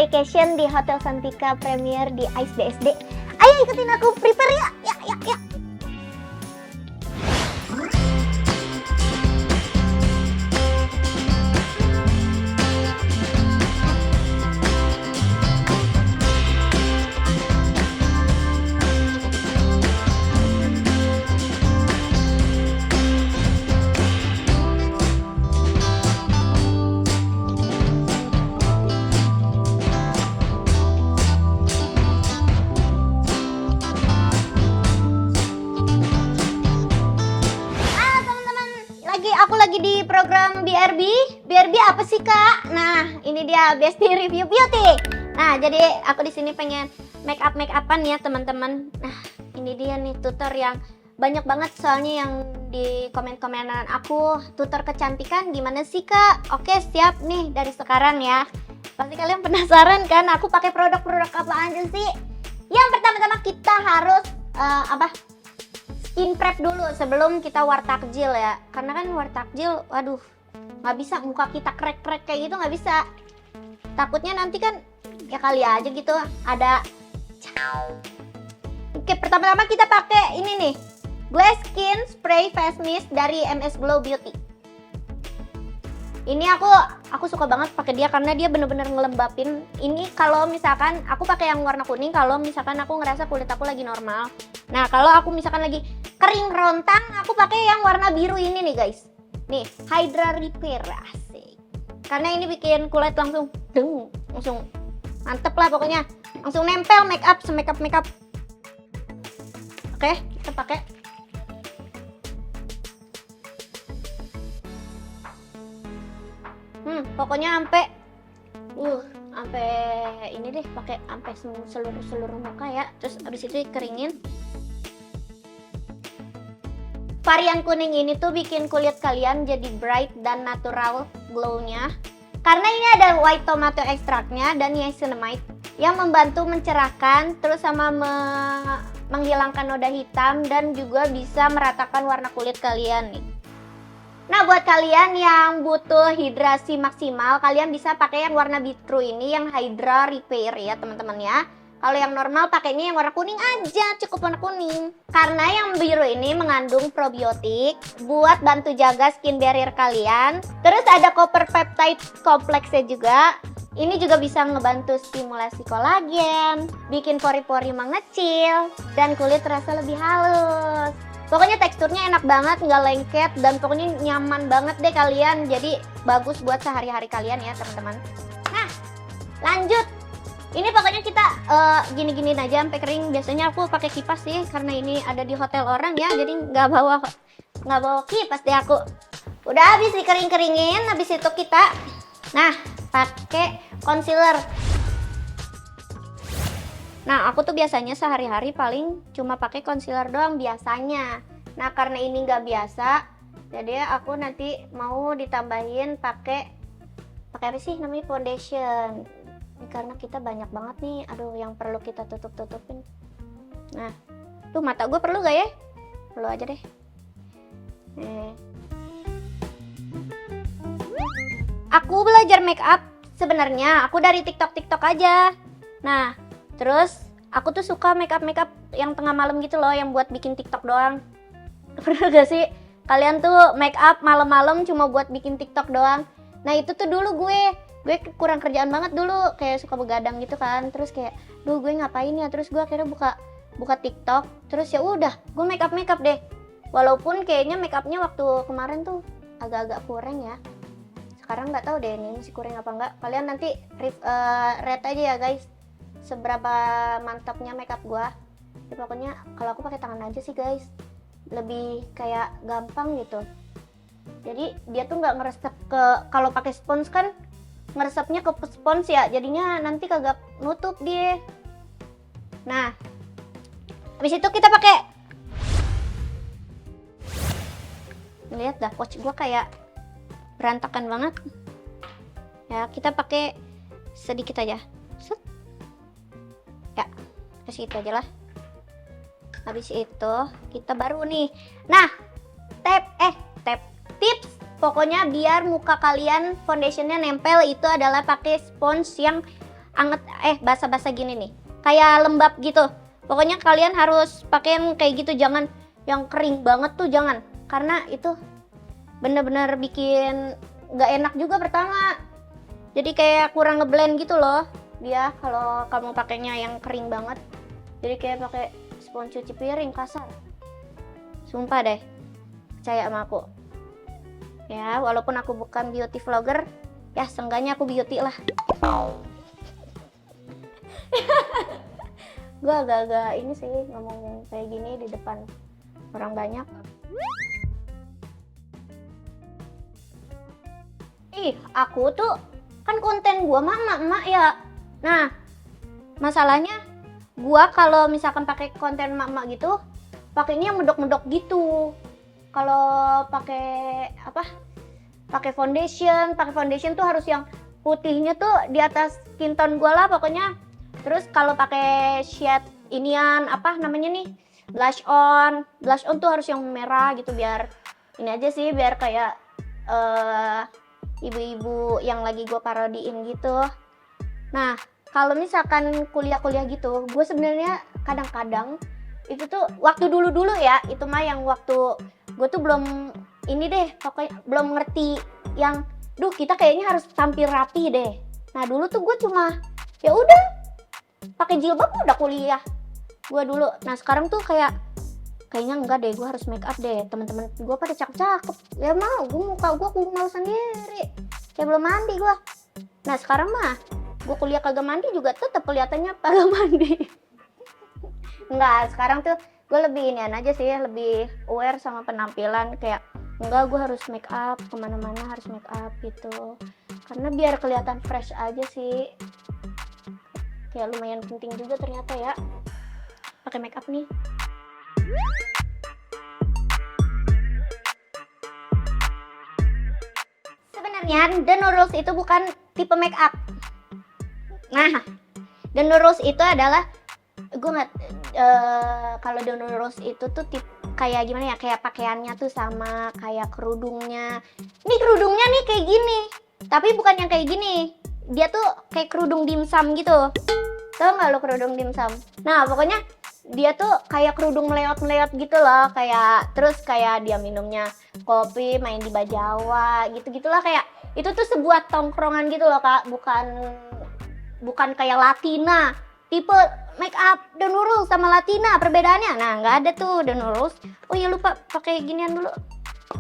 staycation di Hotel Santika Premier di Ais BSD. Ayo ikutin aku prepare ya. Ya. Aku lagi di program BRB. BRB apa sih kak? Nah ini dia Besti Review Beauty. Nah jadi aku di sini pengen make upan ya teman-teman. Nah ini dia nih tutor yang banyak banget soalnya yang di komen-komenan aku, tutor kecantikan gimana sih kak? Oke siap nih dari sekarang ya. Pasti kalian penasaran kan aku pakai produk-produk apa aja sih? Yang pertama-tama kita harus skin prep dulu sebelum kita war takjil ya, karena kan war takjil waduh nggak bisa muka kita krek-krek kayak gitu, nggak bisa, takutnya nanti kan ya kali aja gitu ada. Oke pertama-tama kita pakai ini nih Glass Skin Spray Face Mist dari MS Glow Beauty. Ini aku suka banget pakai dia karena dia bener-bener ngelembapin. Ini kalau misalkan aku pakai yang warna kuning kalau misalkan aku ngerasa kulit aku lagi normal. Nah kalau aku misalkan lagi kering rontang aku pakai yang warna biru ini nih guys. Nih Hydra Repair, asik. Karena ini bikin kulit langsung langsung mantep lah pokoknya. Langsung nempel make up. Oke kita pakai. Pokoknya sampai ini deh, pakai sampai seluruh muka ya. Terus abis itu dikeringin. Varian kuning ini tuh bikin kulit kalian jadi bright dan natural glow-nya. Karena ini ada white tomato extract-nya dan niacinamide yang membantu mencerahkan terus sama menghilangkan noda hitam dan juga bisa meratakan warna kulit kalian nih. Nah buat kalian yang butuh hidrasi maksimal, kalian bisa pakai yang warna biru ini, yang Hydra Repair ya teman-teman ya. Kalau yang normal pakainya yang warna kuning aja, cukup warna kuning. Karena yang biru ini mengandung probiotik buat bantu jaga skin barrier kalian. Terus ada copper peptide kompleksnya juga. Ini juga bisa ngebantu stimulasi kolagen, bikin pori-pori mengecil, dan kulit terasa lebih halus. Pokoknya teksturnya enak banget, nggak lengket, dan pokoknya nyaman banget deh kalian. Jadi bagus buat sehari-hari kalian ya teman-teman. Nah lanjut, ini pokoknya kita gini-giniin aja sampai kering. Biasanya aku pakai kipas sih karena ini ada di hotel orang ya, jadi nggak bawa kipas deh aku. Udah habis dikering-keringin, habis itu kita pakai concealer. Nah aku tuh biasanya sehari-hari paling cuma pakai concealer doang biasanya. Nah karena ini nggak biasa, jadi aku nanti mau ditambahin pakai apa sih namanya, foundation. Ini karena kita banyak banget nih, aduh yang perlu kita tutupin. Nah tuh mata gue perlu gak ya? Perlu aja deh. Aku belajar make up sebenarnya aku dari TikTok aja. Nah terus aku tuh suka make up yang tengah malam gitu loh, yang buat bikin TikTok doang. Pernah gak sih kalian tuh make up malam-malam cuma buat bikin TikTok doang? Nah itu tuh dulu gue kurang kerjaan banget dulu, kayak suka begadang gitu kan. Terus kayak gue ngapain ya, terus gue akhirnya buka TikTok. Terus ya udah gue make up deh. Walaupun kayaknya make upnya waktu kemarin tuh agak-agak kurang ya. Sekarang nggak tahu deh ini masih kurang apa enggak. Kalian nanti rate aja ya guys, seberapa mantapnya makeup gua. Ya, pokoknya kalau aku pakai tangan aja sih guys, lebih kayak gampang gitu. Jadi dia tuh nggak ngeresep ke, kalau pakai spons kan ngeresepnya ke spons ya, jadinya nanti kagak nutup dia. Nah habis itu kita pakai, lihat dah pouch gua kayak berantakan banget ya. Kita pakai sedikit aja, ya kasih itu aja lah. Habis itu kita baru nih, nah tips pokoknya biar muka kalian foundationnya nempel itu adalah pakai spons yang anget, basah-basah gini nih, kayak lembab gitu. Pokoknya kalian harus pakai yang kayak gitu, jangan yang kering banget tuh, jangan, karena itu bener-bener bikin nggak enak juga pertama. Jadi kayak kurang ngeblend gitu loh dia kalau kamu pakainya yang kering banget. Jadi kayak pakai spons cuci piring kasar. Sumpah deh, percaya sama aku. Ya, walaupun aku bukan beauty vlogger, ya seenggaknya aku beauty lah. Gue agak-agak ini sih ngomong kayak gini di depan orang banyak. Aku tuh kan konten gua emak-emak ya. Nah, masalahnya gua kalau misalkan pakai konten emak-emak gitu, pakainya medok-medok gitu. Kalau pakai apa? Pakai foundation tuh harus yang putihnya tuh di atas skin tone gua lah pokoknya. Terus kalau pakai shade inian apa namanya nih? Blush on tuh harus yang merah gitu biar ini aja sih, biar kayak ibu-ibu yang lagi gue parodiin gitu. Nah, kalau misalkan kuliah-kuliah gitu, gue sebenarnya kadang-kadang itu tuh waktu dulu-dulu ya, itu mah yang waktu gue tuh belum ini deh, pokoknya belum ngerti yang, kita kayaknya harus tampil rapi deh. Nah, dulu tuh gue cuma ya udah pakai jilbab udah kuliah gue dulu. Nah, sekarang tuh kayaknya enggak deh, gue harus make up deh. Teman-teman gue pada cakep-cakep, ya mau muka gue kumal sendiri, kayak belum mandi gue. Nah, sekarang mah gue kuliah kagak mandi juga tetap kelihatannya kagak mandi. Enggak, sekarang tuh gue lebih inian aja sih, lebih aware sama penampilan, kayak enggak, gue harus make up kemana-mana harus make up gitu, karena biar kelihatan fresh aja sih. Kayak lumayan penting juga ternyata ya pakai make up nih. Sebenarnya The Nurulz itu bukan tipe make up. Nah, The Nurulz itu adalah kalau The Nurulz itu tuh kayak gimana ya, kayak pakaiannya tuh sama kayak kerudungnya. Ini kerudungnya nih kayak gini, tapi bukan yang kayak gini. Dia tuh kayak kerudung dimsum gitu. Tahu nggak lo kerudung dimsum? Nah, pokoknya dia tuh kayak kerudung meleot-meleot gitu loh, kayak terus kayak dia minumnya kopi, main di Bajawa gitu-gitulah, kayak itu tuh sebuah tongkrongan gitu loh Kak, bukan kayak Latina. Tipe make up The Nurulz sama Latina perbedaannya. Nah, nggak ada tuh The Nurulz. Oh ya, lupa pakai ginian dulu.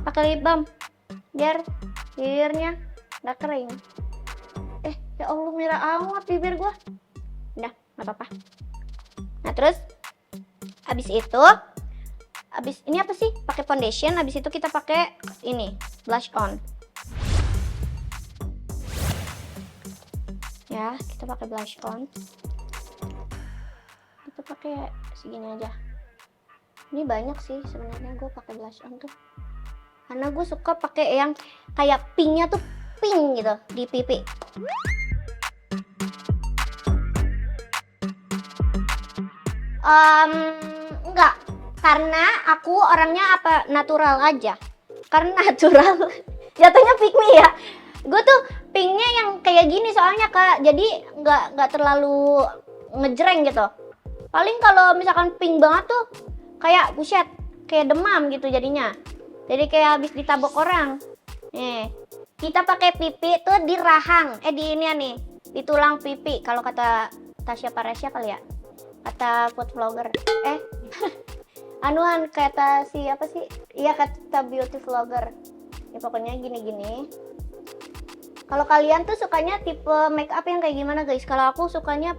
Pakai lip balm biar bibirnya nggak kering. Ya Allah, merah amat bibir gua. Udah, nggak apa-apa. Nah, terus habis ini apa sih? Pakai foundation, habis itu kita pakai ini, blush on. Ya, kita pakai blush on. Kita pakai segini aja. Ini banyak sih sebenarnya gue pakai blush on tuh. Karena gue suka pakai yang kayak pinknya tuh pink gitu di pipi. Enggak, karena aku orangnya natural aja. Karena natural jatuhnya pick me ya. Gue tuh pinknya yang kayak gini soalnya Kak, jadi nggak terlalu ngejreng gitu. Paling kalau misalkan pink banget tuh kayak buset, kayak demam gitu jadinya. Jadi kayak habis ditabok orang. Nih, kita pakai pipi tuh di rahang, di ini nih, di tulang pipi. Kalau kata Tasya Paresya kali ya, kata food vlogger. Anuan kata si apa sih? Iya, kata beauty vlogger. Ya pokoknya gini-gini. Kalau kalian tuh sukanya tipe make up yang kayak gimana guys? Kalau aku sukanya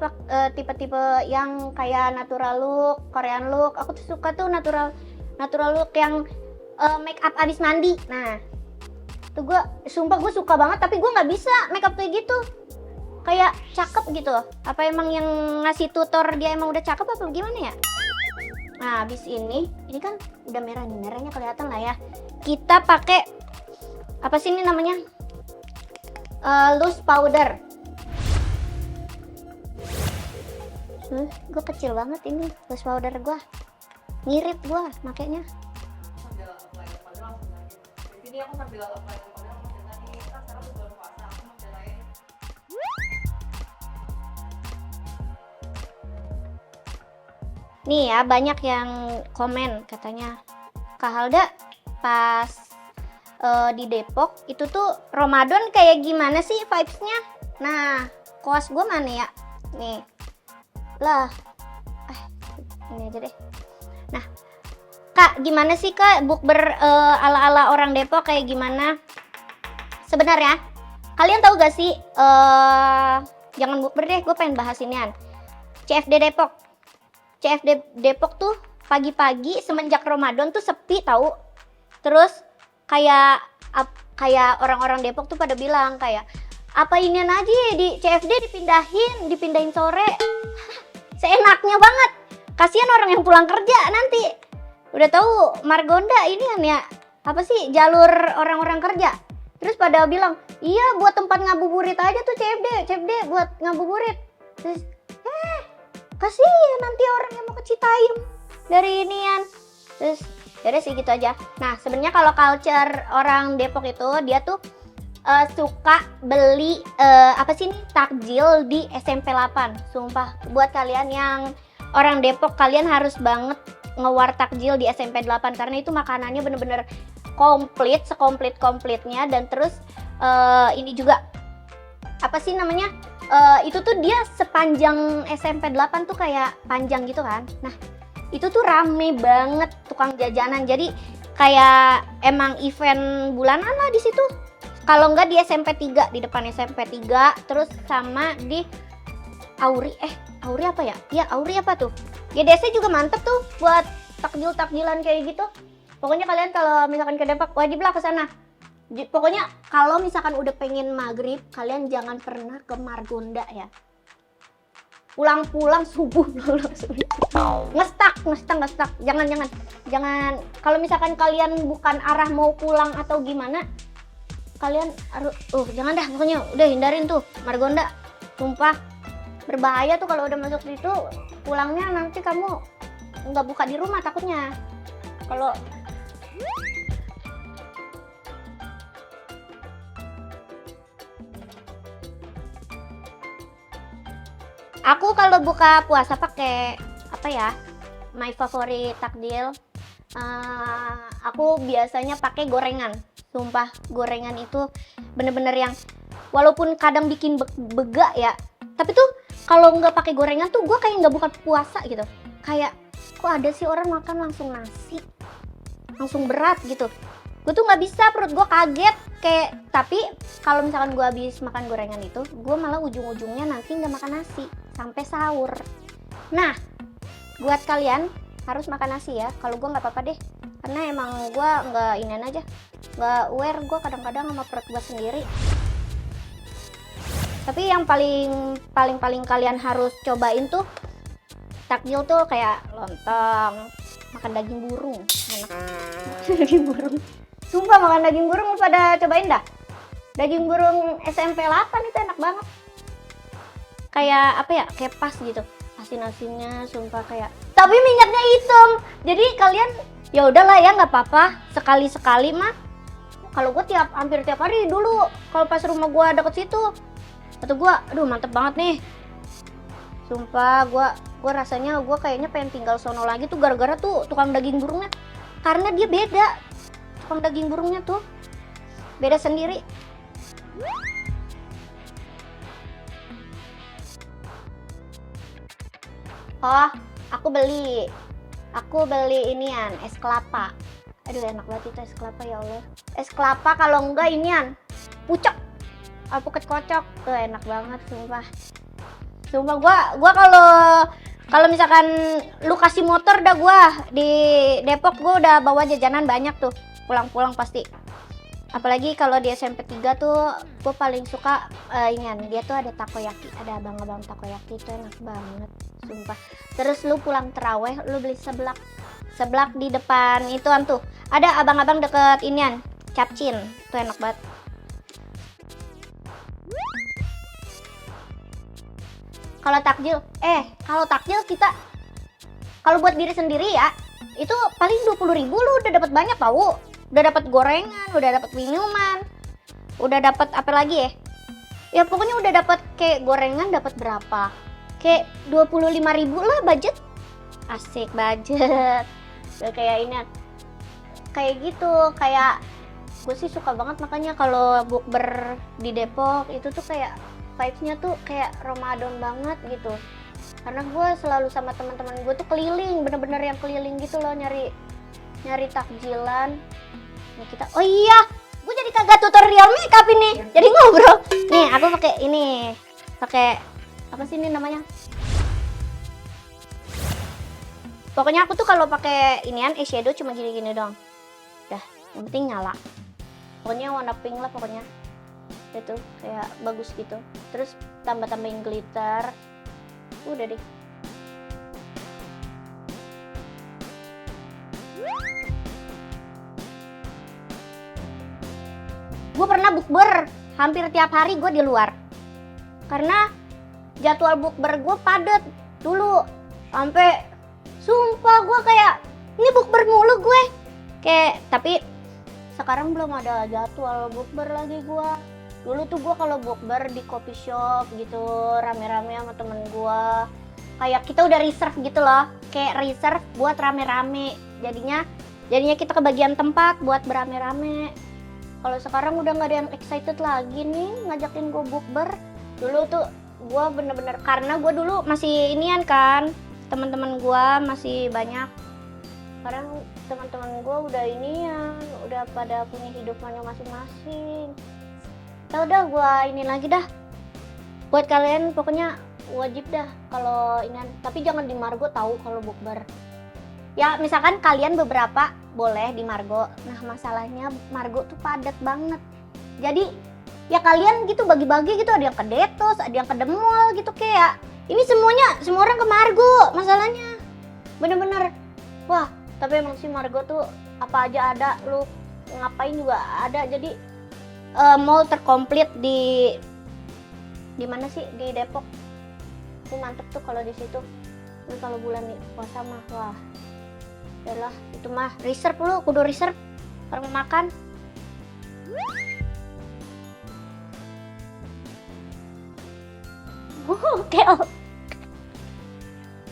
tipe-tipe yang kayak natural look, Korean look. Aku tuh suka tuh natural look yang make up abis mandi. Nah, tuh sumpah gue suka banget, tapi gue nggak bisa make up kayak gitu. Kayak cakep gitu. Apa emang yang ngasih tutor dia emang udah cakep apa gimana ya? Nah, abis ini kan udah merah nih, merahnya kelihatan lah ya. Kita pakai apa sih ini namanya? Loose powder. Gue kecil banget ini loose powder gue. Ngirit gue makanya. Ini aku sambil Nih ya, banyak yang komen katanya, Kak Halda pas di Depok itu tuh Ramadan kayak gimana sih vibes-nya? Nah, koas gue mana ya? Nih. Lah. Ini aja deh. Nah, Kak, gimana sih Kak bukber ala-ala orang Depok kayak gimana? Sebenarnya, kalian tahu gak sih jangan bukber deh, gue pengen bahas inian. CFD Depok. CFD Depok tuh pagi-pagi semenjak Ramadan tuh sepi tahu. Terus kayak orang-orang Depok tuh pada bilang kayak apa ini aja di CFD dipindahin sore. Seenaknya banget. Kasihan orang yang pulang kerja nanti. Udah tahu Margonda ini kan ya apa sih jalur orang-orang kerja. Terus pada bilang, "Iya, buat tempat ngabuburit aja tuh CFD buat ngabuburit." Terus kasihan nanti orang yang mau ke Citayam dari inian. Terus jadi sih gitu aja. Nah, sebenarnya kalau culture orang Depok itu dia tuh suka beli apa sih nih takjil di SMP 8. Sumpah, buat kalian yang orang Depok, kalian harus banget ngewar takjil di SMP 8 karena itu makanannya bener-bener komplit, sekomplit-komplitnya. Dan terus ini juga apa sih namanya? Itu tuh dia sepanjang SMP 8 tuh kayak panjang gitu kan. Nah, itu tuh rame banget tukang jajanan. Jadi kayak emang event bulanan lah di situ. Kalau enggak di SMP 3, di depan SMP 3, terus sama di Auri apa ya? Iya, Auri apa tuh? GDC juga mantep tuh buat takjil-takjilan kayak gitu. Pokoknya kalian kalau misalkan ke Depok wajib lah ke sana. Pokoknya kalau misalkan udah pengen maghrib, kalian jangan pernah ke Margonda ya. Pulang subuh ngestak. Jangan kalau misalkan kalian bukan arah mau pulang atau gimana, kalian harus jangan dah, pokoknya udah hindarin tuh Margonda. Sumpah berbahaya tuh kalau udah masuk situ, pulangnya nanti kamu nggak buka di rumah takutnya. Kalau aku kalau buka puasa pakai apa ya? My favorite takjil. Aku biasanya pakai gorengan. Sumpah, gorengan itu bener-bener yang walaupun kadang bikin bega ya. Tapi tuh kalau nggak pakai gorengan tuh gue kayak nggak buka puasa gitu. Kayak kok ada sih orang makan langsung nasi, langsung berat gitu. Gue tuh nggak bisa, perut gue kaget kayak. Tapi kalau misalkan gue habis makan gorengan itu, gue malah ujung-ujungnya nanti nggak makan nasi sampai sahur. Nah, buat kalian harus makan nasi ya. Kalau gue nggak apa-apa deh, karena emang gue nggak inian aja, nggak aware gue kadang-kadang sama perut gue sendiri. Tapi yang paling kalian harus cobain tuh takjil tuh kayak lontong, makan daging burung, enak. Daging burung. Sumpah makan daging burung, lu pada cobain dah. Daging burung SMP 8 itu enak banget. Kayak apa ya? Kayak pas gitu. Asin-asinnya sumpah kayak. Tapi minyaknya hitam. Jadi kalian ya udahlah ya, nggak apa-apa. Sekali-sekali mah. Kalau gue hampir tiap hari dulu kalau pas rumah gue deket situ. Atau gue, aduh mantep banget nih. Sumpah gue rasanya gue kayaknya pengen tinggal sono lagi tuh gara-gara tuh tukang daging burungnya. Karena dia beda. Tukang daging burungnya tuh beda sendiri. Oh, aku beli inian es kelapa. Aduh enak banget itu es kelapa, ya Allah. Es kelapa kalau enggak inian pucok, alpukat kocok tuh enak banget sumpah. Sumpah gua kalau misalkan lu kasih motor dah, gua di Depok gua udah bawa jajanan banyak tuh pulang-pulang pasti. Apalagi kalau di SMP 3 tuh gua paling suka inian, dia tuh ada takoyaki, ada abang-abang takoyaki itu enak banget sumpah. Terus lu pulang terawih lu beli seblak di depan ituan tuh ada abang-abang deket inian Capcin tuh enak banget. Kalau takjil kita kalau buat diri sendiri ya itu paling 20.000 lu udah dapat banyak tau. Udah dapat gorengan, udah dapat minuman, udah dapat apa lagi ya? Ya pokoknya udah dapat kayak gorengan dapat berapa? Kayak 25.000 lah budget. asik budget. Udah kayak ini, kayak gitu, kayak gue sih suka banget makanya kalau bukber di Depok itu tuh kayak vibes-nya tuh kayak Ramadan banget gitu. Karena gue selalu sama teman-teman gue tuh keliling, bener-bener yang keliling gitu loh, nyari takjilan. Nih kita, oh iya, gue jadi kagak tutorial makeup ini, jadi ngobrol. Nih aku pakai ini, pakai apa sih ini namanya? Pokoknya aku tuh kalau pakai inian eyeshadow cuma gini-gini doang. Dah, yang penting nyala. Pokoknya warna pink lah pokoknya. Itu kayak bagus gitu. Terus tambah-tambahin glitter. Udah deh. Gue pernah bukber hampir tiap hari gue di luar. Karena jadwal bukber gue padat dulu. Sampai sumpah gue kayak ini bukber mulu gue. Kayak tapi sekarang belum ada jadwal bukber lagi gue. Dulu tuh gue kalau bukber di coffee shop gitu rame-rame sama temen gue. Kayak kita udah reserve gitu loh. Kayak reserve buat rame-rame. Jadinya kita kebagian tempat buat berame-rame. Kalau sekarang udah nggak ada yang excited lagi nih ngajakin gue bukber. Dulu tuh gue bener-bener karena gue dulu masih inian kan. Teman-teman gue masih banyak. Sekarang teman-teman gue udah inian, udah pada punya hidupannya masing-masing. Ya udah gue ini lagi dah. Buat kalian pokoknya wajib dah kalau ini, tapi jangan di Margo tahu kalau bukber. Ya misalkan kalian beberapa boleh di Margo. Nah masalahnya Margo tuh padat banget. Jadi ya kalian gitu bagi-bagi gitu, ada yang ke Detos, ada yang ke The Mall gitu kayak. Ini semua orang ke Margo masalahnya. Bener-bener. Wah, tapi emang sih Margo tuh apa aja ada, lu ngapain juga ada. Jadi mall terkomplit di mana sih? Di Depok. Itu mantep tuh kalau di situ. Ini kalau bulan puasa mah wah. Yalah, itu mah reserve lu, kudu reserve kalau mau makan.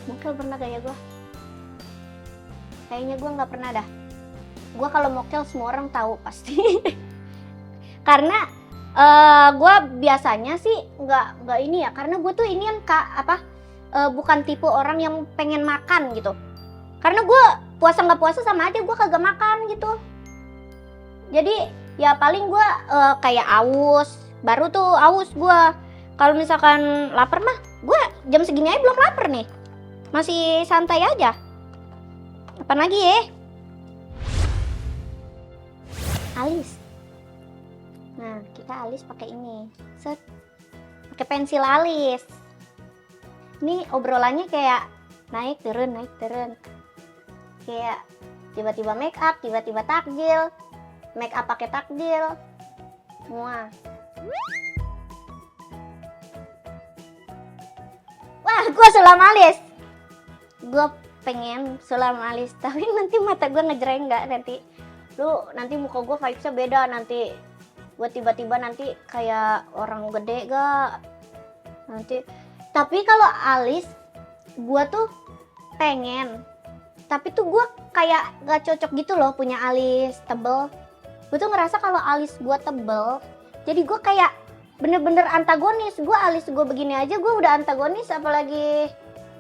Mokel pernah gak ya gue? Kayaknya gue nggak pernah dah. Gue kalau mokel semua orang tahu pasti. Karena gue biasanya sih nggak ini ya. Karena gue tuh ini kan bukan tipe orang yang pengen makan gitu. Karena gue puasa nggak puasa sama aja, gue kagak makan gitu. Jadi ya paling gue kayak aus, baru tuh aus gue. Kalau misalkan lapar mah, gue jam segini aja belum lapar nih. Masih santai aja. Apa lagi ya? Alis. Nah, kita alis pakai ini. Set. Pakai pensil alis. Ini obrolannya kayak naik turun. Kayak tiba-tiba make up, tiba-tiba takjil. Make up pakai takjil. Semua. Wah, gue sulam alis. Gue pengen sulam alis, tapi nanti mata gue ngejreng nggak nanti. Nanti muka gue vibesnya beda nanti. Gue tiba-tiba nanti kayak orang gede gak? Nanti. Tapi kalau alis, gue tuh pengen. Tapi tuh gue kayak gak cocok gitu loh punya alis tebel. Gue tuh ngerasa kalau alis gue tebel, jadi gue kayak bener-bener antagonis. Gue alis gue begini aja gue udah antagonis, apalagi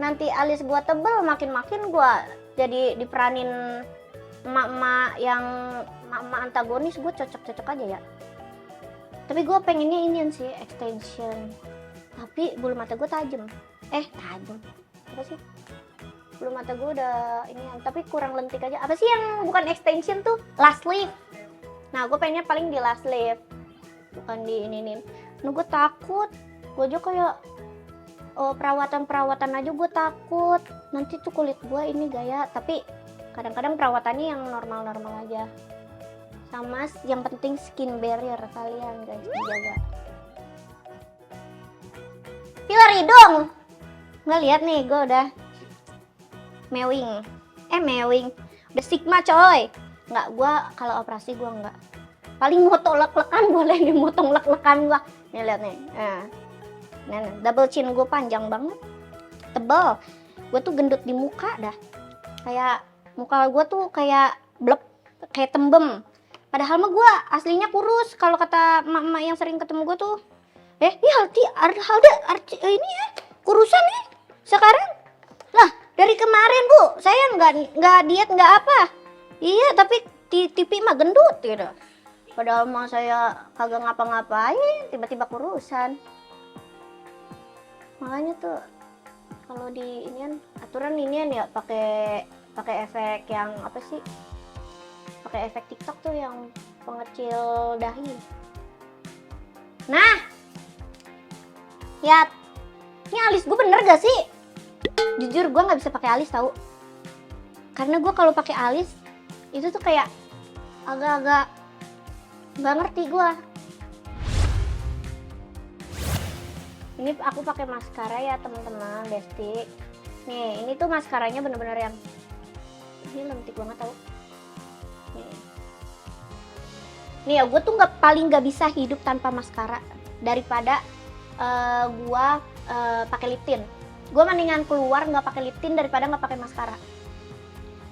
nanti alis gue tebel, makin gue jadi diperanin emak-emak yang emak antagonis. Gue cocok-cocok aja ya. Tapi gue pengennya ini sih extension. Tapi bulu mata gue tajam. Tajam. Apa sih? Bulu mata gue udah ini, tapi kurang lentik aja. Apa sih yang bukan extension tuh? Last lift. Nah, gue pengennya paling di last lift. Bukan di ini. Nah, gue takut. Gue aja kayak perawatan aja gue takut. Nanti tuh kulit gue ini gaya. Tapi kadang-kadang perawatannya yang normal-normal aja. Sama yang penting skin barrier kalian guys dijaga. Filler hidung. Nggak lihat nih, gue udah mewing. Udah Sigma coy. Nggak, gue kalau operasi gue nggak. Paling moto lek-lekan boleh nih, motong lek-lekan gue. Nih lihat nih. Nah, double chin gue panjang banget. Tebel. Gue tuh gendut di muka dah. Kayak muka gue tuh kayak blek, kayak tembem. Padahal mah gue aslinya kurus. Kalau kata emak-emak yang sering ketemu gue tuh, Halda ini ya kurusan nih sekarang. Lah dari kemarin bu, saya nggak diet nggak apa. Iya tapi TV mah gendut gitu. Padahal mah saya kagak ngapa-ngapain, tiba-tiba kurusan. Makanya tuh kalau di inian aturan inian ya pakai efek yang apa sih? Pakai efek TikTok tuh yang pengecil dahi. Nah, ya, ini alis gue bener gak sih? Jujur gue nggak bisa pakai alis tahu. Karena gue kalau pakai alis itu tuh kayak agak-agak nggak ngerti gue. Ini aku pakai maskara ya teman-teman, Besti. Nih, ini tuh maskaranya bener-bener yang ini lentik banget tau. Nih ya, gue tuh paling nggak bisa hidup tanpa maskara daripada gue pakai lip tint. Gue mendingan keluar nggak pakai lip tint daripada nggak pakai maskara.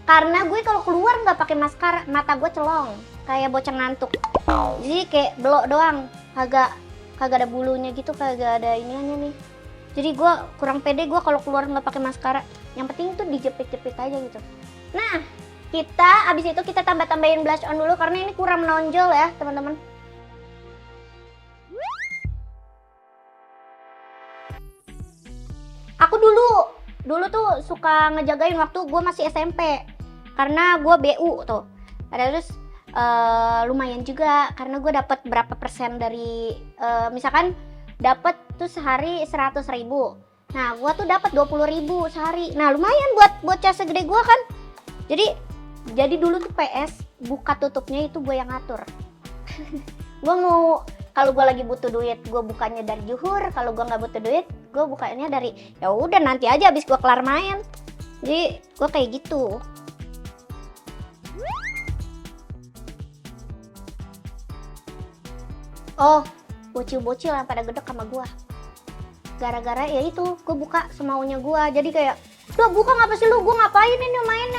Karena gue kalau keluar nggak pakai maskara, mata gue celong kayak bocah ngantuk. Jadi kayak belok doang, kagak ada bulunya gitu, kagak ada iniannya nih. Jadi gue kurang pede gue kalau keluar nggak pakai maskara. Yang penting tuh dijepit-jepit aja gitu. Nah, abis itu kita tambahin blush on dulu karena ini kurang menonjol ya teman-teman. Aku dulu tuh suka ngejagain waktu gue masih SMP karena gue BU tuh. Terus lumayan juga karena gue dapat berapa persen dari misalkan dapat tuh sehari 100.000. Nah, gue tuh dapat 20.000 sehari. Nah, lumayan buat bocah segede gue kan. Jadi dulu tuh PS buka tutupnya itu gue yang ngatur. Gue mau kalau gue lagi butuh duit gue bukanya dari Juhur, kalau gue nggak butuh duit gue bukanya dari ya udah nanti aja abis gue kelar main. Jadi gue kayak gitu. Oh, bocil-bocil yang pada gedek sama gue. Gara-gara ya itu gue buka semaunya gue. Jadi kayak udah buka ngapa sih lu, gue ngapain ini main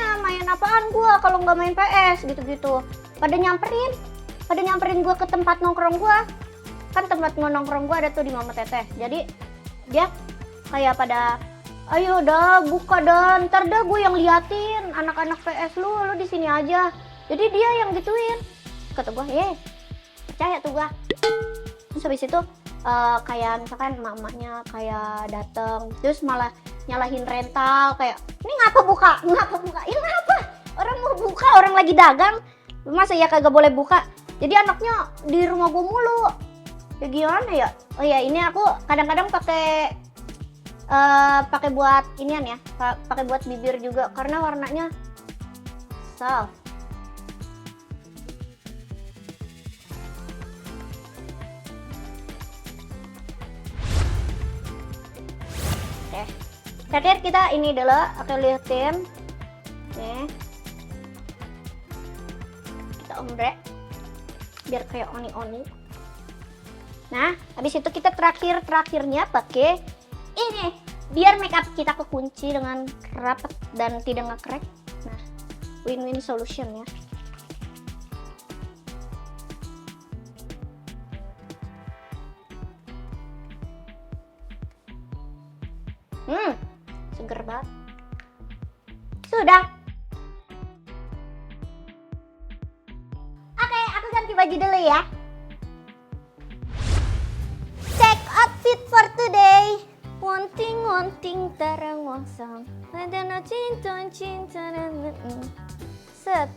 apaan gue kalau nggak main PS gitu-gitu. Pada nyamperin gue ke tempat nongkrong gue. Kan tempat nongkrong gue ada tuh di Mama Teteh. Jadi dia kayak pada ayo dah buka dah, ntar dah gue yang liatin anak-anak PS lu di sini aja. Jadi dia yang gituin. Kata gue, percaya tuh gue. Terus habis itu kayak misalkan emak-emaknya kayak dateng terus malah nyalahin rental kayak ini ngapa buka ini ngapa orang mau buka, orang lagi dagang masa ya kagak boleh buka. Jadi anaknya di rumah gue mulu ya gimana ya. Oh ya ini aku kadang-kadang pakai buat inian ya, pakai buat bibir juga karena warnanya soft. Terakhir kita ini dulu, oke liatin. Nih. Kita ombre biar kayak oni-oni. Nah, habis itu kita terakhirnya pakai ini biar makeup kita kekunci dengan rapat dan tidak nge-crack. Nah, win-win solution ya. Seger banget. Sudah. Oke, aku ganti baju dulu ya. Check outfit for today. Wonting tarang wangsang. Ada no cinta set.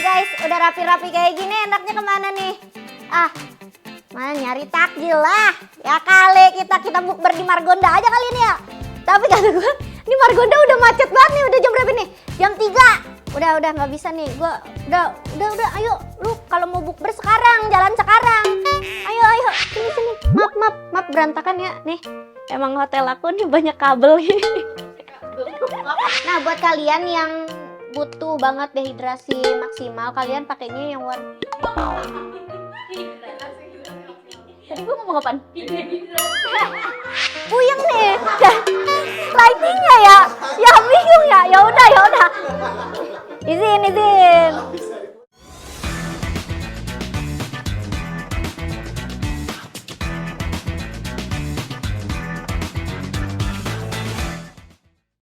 Guys, udah rapi-rapi kayak gini enaknya kemana nih? Mana nyari takjil lah. Ya kali kita bukber di Margonda aja kali ini ya. Tapi kata gue, ini Margonda udah macet banget nih, udah jam berapa nih? Jam 3. Udah nggak bisa nih. Gue Udah, ayo. Lu kalau mau bukber sekarang, jalan sekarang. Ayo. Sini. Maaf, berantakan ya. Nih, emang hotel aku nih banyak kabel gini. Nah, buat kalian yang butuh banget dehidrasi maksimal, kalian pakainya yang warna. Tadi gue ngomong apaan? Puyeng nih. Lightingnya ya bingung ya. Ya udah. Izin.